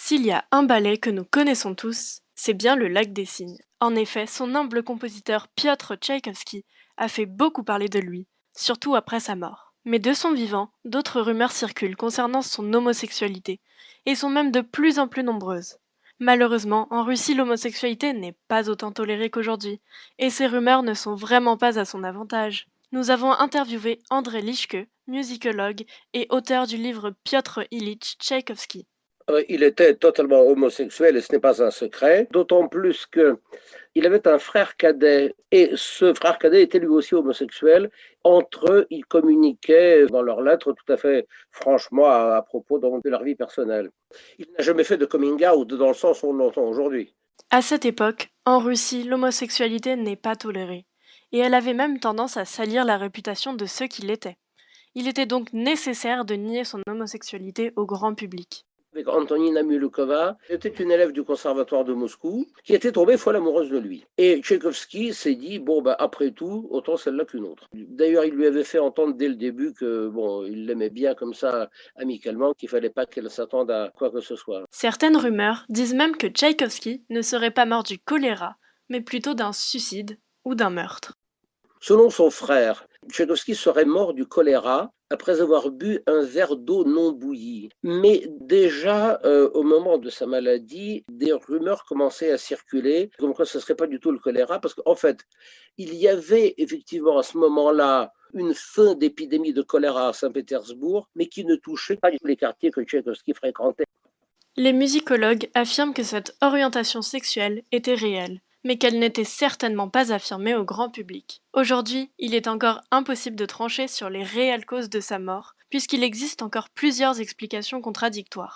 S'il y a un ballet que nous connaissons tous, c'est bien le Lac des Cygnes. En effet, son humble compositeur Piotr Tchaïkovski a fait beaucoup parler de lui, surtout après sa mort. Mais de son vivant, d'autres rumeurs circulent concernant son homosexualité, et sont même de plus en plus nombreuses. Malheureusement, en Russie, l'homosexualité n'est pas autant tolérée qu'aujourd'hui, et ces rumeurs ne sont vraiment pas à son avantage. Nous avons interviewé André Lischke, musicologue et auteur du livre Piotr Ilitch Tchaïkovski. Il était totalement homosexuel et ce n'est pas un secret, d'autant plus qu'il avait un frère cadet et ce frère cadet était lui aussi homosexuel. Entre eux, ils communiquaient dans leurs lettres tout à fait franchement à propos donc, de leur vie personnelle. Il n'a jamais fait de coming out dans le sens où on l'entend aujourd'hui. À cette époque, en Russie, l'homosexualité n'est pas tolérée, et elle avait même tendance à salir la réputation de ceux qui l'étaient. Il était donc nécessaire de nier son homosexualité au grand public. Avec Antonina Mulukova, était une élève du conservatoire de Moscou qui était tombée folle amoureuse de lui. Et Tchaïkovski s'est dit, bon, bah, après tout, autant celle-là qu'une autre. D'ailleurs, il lui avait fait entendre dès le début que, bon, il l'aimait bien comme ça, amicalement, qu'il fallait pas qu'elle s'attende à quoi que ce soit. Certaines rumeurs disent même que Tchaïkovski ne serait pas mort du choléra, mais plutôt d'un suicide ou d'un meurtre. Selon son frère, Tchaïkovski serait mort du choléra après avoir bu un verre d'eau non bouillie. Mais déjà, au moment de sa maladie, des rumeurs commençaient à circuler, comme quoi ce ne serait pas du tout le choléra, parce qu'en fait, il y avait effectivement à ce moment-là une fin d'épidémie de choléra à Saint-Pétersbourg, mais qui ne touchait pas du tout les quartiers que Tchaïkovski fréquentait. Les musicologues affirment que cette orientation sexuelle était réelle, mais qu'elle n'était certainement pas affirmée au grand public. Aujourd'hui, il est encore impossible de trancher sur les réelles causes de sa mort, puisqu'il existe encore plusieurs explications contradictoires.